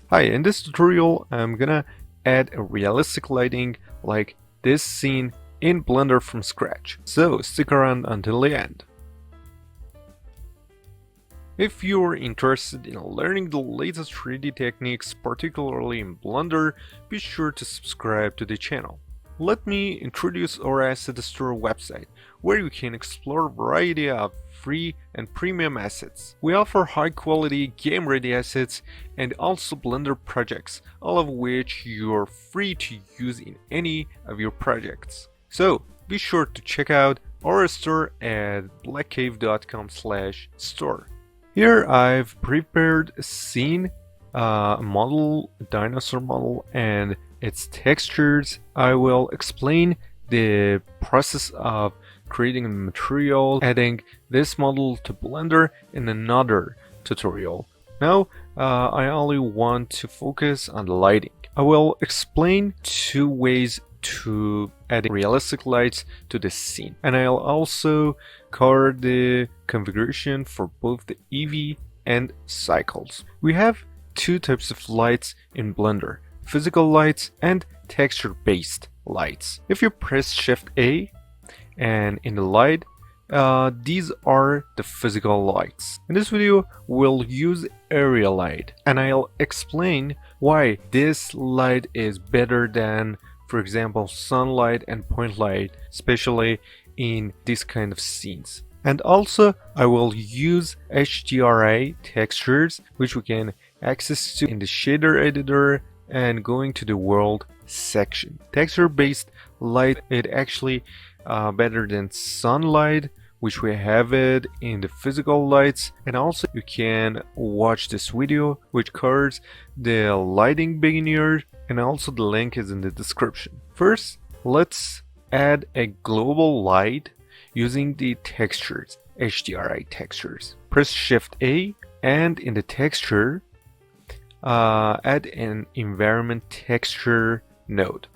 Hi, in this tutorial I'm gonna add a realistic lighting like this scene in Blender from scratch, so stick around until the end. If you're interested in learning the latest 3D techniques, particularly in Blender, be sure to subscribe to the channel. Let me introduce our Asset Store website, where you can explore a variety of free and premium assets. We offer high-quality, game-ready assets and also Blender projects, all of which you're free to use in any of your projects. So, be sure to check out our store at blackcave.com/store. Here I've prepared a scene, a model, a dinosaur model, and its textures. I will explain the process of creating a material, adding this model to Blender in another tutorial. Now, I only want to focus on the lighting. I will explain two ways to add realistic lights to the scene, and I'll also cover the configuration for both the Eevee and Cycles. We have two types of lights in Blender: physical lights and texture-based lights. If you press Shift A and in the light, these are the physical lights. In this video, we'll use area light, and I'll explain why this light is better than, for example, sunlight and point light, especially in this kind of scenes. And also, I will use HDRI textures, which we can access to in the shader editor and going to the world section. Texture-based light is actually better than sunlight, which we have it in the physical lights. And also you can watch this video which covers the lighting beginner, and also the link is in the description. First, let's add a global light using the textures, HDRI textures. Press Shift A and in the texture add an environment texture node.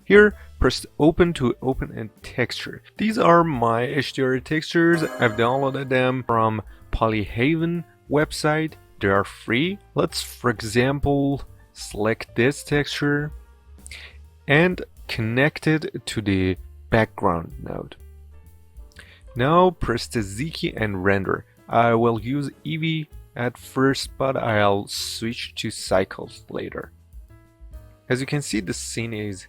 Here, press open to open a texture. These are my HDRI textures. I've downloaded them from Polyhaven website. They are free. Let's, for example, select this texture and connect it to the background node. Now press the Z key and render. I will use Eevee at first, but I'll switch to Cycles later. As you can see, the scene is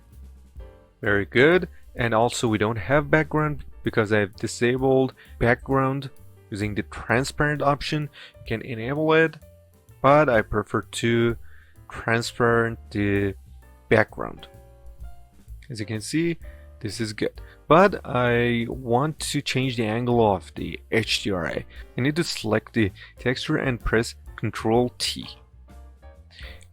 very good, and also we don't have background because I've disabled background using the transparent option. You can enable it, but I prefer to transparent the background. As you can see, this is good, but I want to change the angle of the HDRI. I need to select the texture and press Ctrl T.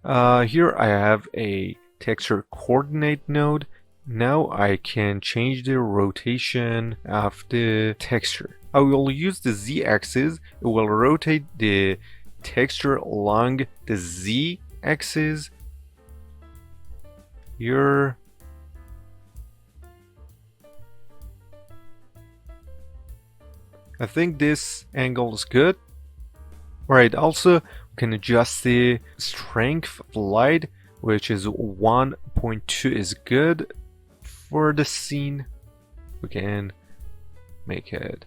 Here I have a texture coordinate node. Now I can change the rotation of the texture. I will use the Z axis. It will rotate the texture along the Z axis. Here, I think this angle is good. Alright, also we can adjust the strength of the light, which is 1.2 is good for the scene. We can make it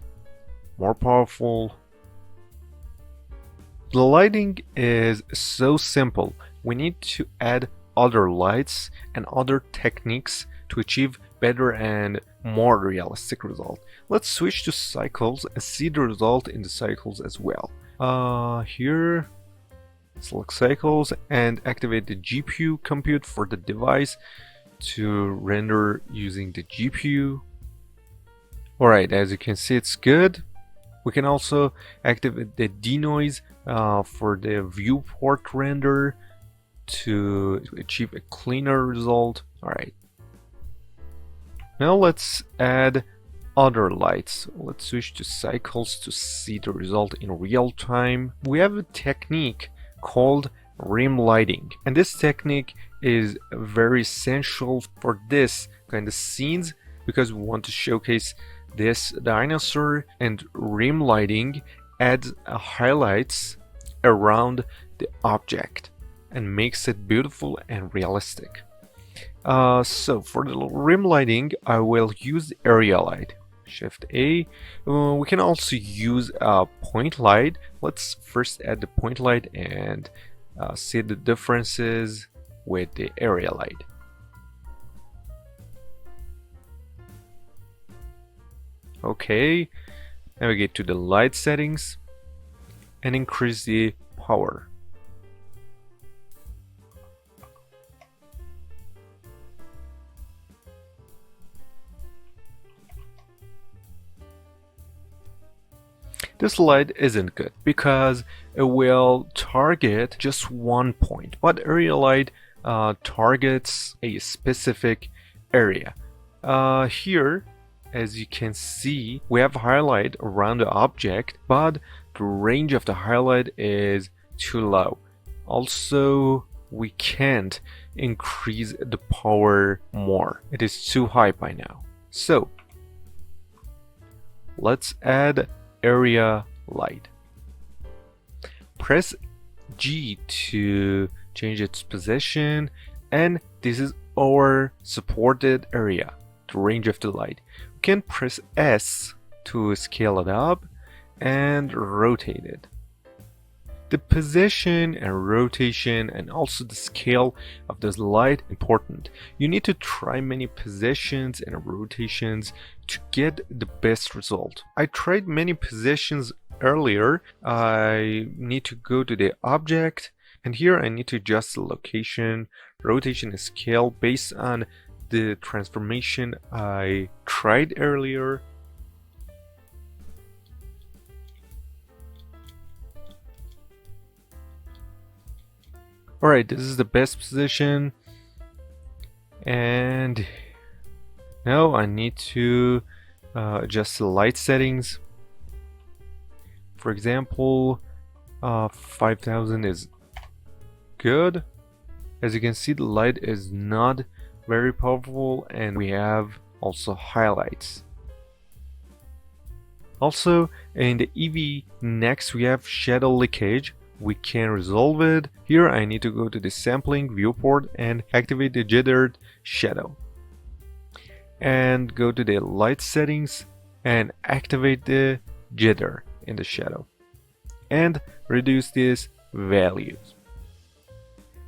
more powerful. The lighting is so simple. We need to add other lights and other techniques to achieve better and more realistic result. Let's switch to Cycles and see the result in the Cycles as well. Here, select Cycles and activate the GPU compute for the device to render using the GPU. Alright, as you can see, it's good. We can also activate the denoise for the viewport render to achieve a cleaner result. Alright. Now let's add other lights. Let's switch to Cycles to see the result in real time. We have a technique called rim lighting, and this technique is very essential for this kind of scenes because we want to showcase this dinosaur, and rim lighting adds highlights around the object. and makes it beautiful and realistic. So for the rim lighting, I will use area light. Shift A. We can also use a point light. Let's first add the point light and see the differences with the area light. Okay, navigate to the light settings and increase the power. This light isn't good because it will target just one point, but area light targets a specific area. Here, as you can see, we have highlight around the object, but the range of the highlight is too low. Also, we can't increase the power more. It is too high by now. So, let's add area light. Press G to change its position, and this is our supported area, the range of the light. We can press S to scale it up and rotate it. The position and rotation and also the scale of this light important. You need to try many positions and rotations to get the best result. I tried many positions earlier. I need to go to the object, and here I need to adjust the location, rotation and scale based on the transformation I tried earlier. Alright, this is the best position, and now I need to adjust the light settings. For example, 5000 is good. As you can see, the light is not very powerful, and we have also highlights. Also, in the Eevee, next we have shadow leakage. We can resolve it. Here I need to go to the sampling viewport and activate the jittered shadow. And go to the light settings and activate the jitter in the shadow. And reduce these values.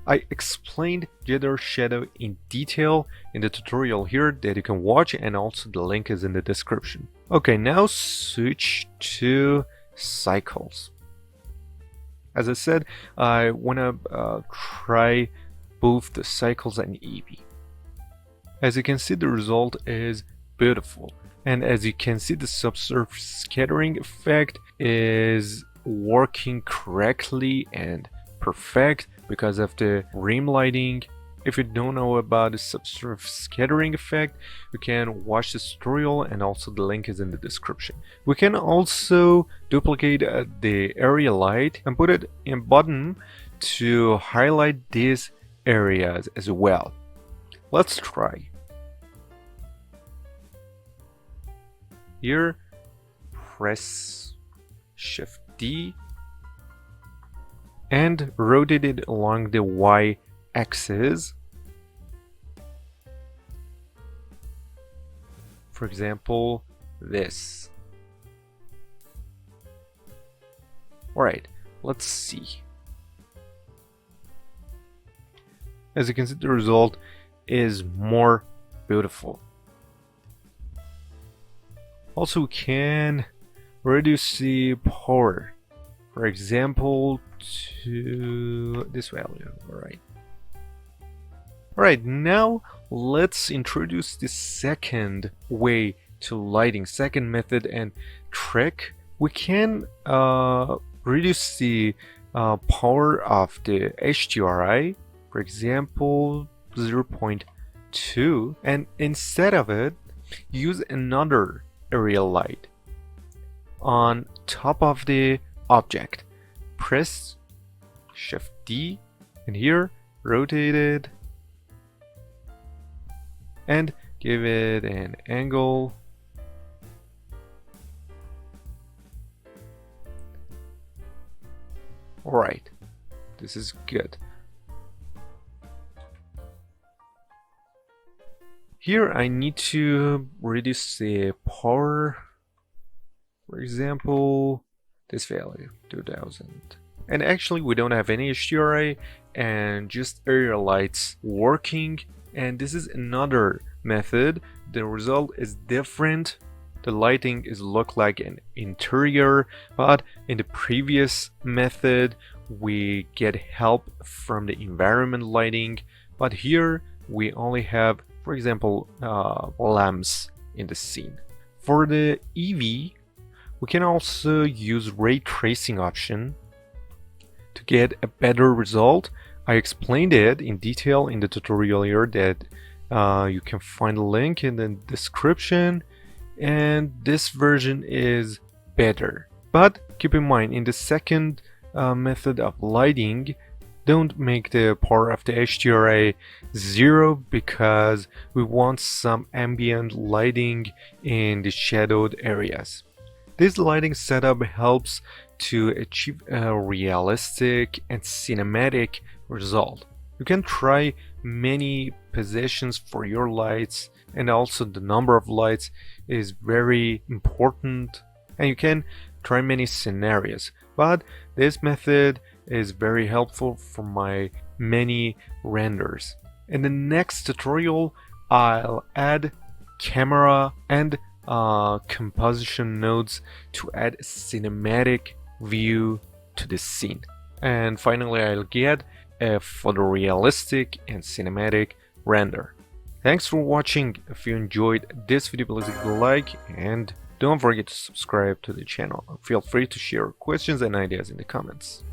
I explained jitter shadow in detail in the tutorial here that you can watch, and also the link is in the description. Okay, now switch to cycles. As I said, I want to try both the Cycles and Eevee. As you can see, the result is beautiful. And as you can see, the subsurface scattering effect is working correctly and perfect because of the rim lighting. If you don't know about the subsurface scattering effect, you can watch this tutorial, and also the link is in the description. We can also duplicate the area light and put it in bottom to highlight these areas as well. Let's try. Here, press Shift D and rotate it along the Y axis. For example, this. Alright, let's see. As you can see, the result is more beautiful. Also, we can reduce the power. For example, to this value. Alright, now let's introduce the second way to lighting, second method and trick. We can reduce the power of the HDRI, for example 0.2, and instead of it, use another area light on top of the object. Press Shift D, and here rotate it and give it an angle. Alright, this is good. Here I need to reduce the power, for example, this value, 2000. And actually we don't have any HDRI and just area lights working. And this is another method. The result is different. The lighting is look like an interior, but in the previous method we get help from the environment lighting, but here we only have, for example, lamps in the scene. For the Eevee, we can also use ray tracing option to get a better result. I explained it in detail in the tutorial here that you can find a link in the description, and this version is better. But keep in mind, in the second method of lighting, don't make the power of the HDRI 0 because we want some ambient lighting in the shadowed areas. This lighting setup helps to achieve a realistic and cinematic result. You can try many positions for your lights, and also the number of lights is very important, and you can try many scenarios, but this method is very helpful for my many renders. In the next tutorial I'll add camera and composition nodes to add a cinematic view to the scene, and finally I'll get a photorealistic and cinematic render. Thanks for watching. If you enjoyed this video, please leave a like and don't forget to subscribe to the channel. Feel free to share questions and ideas in the comments.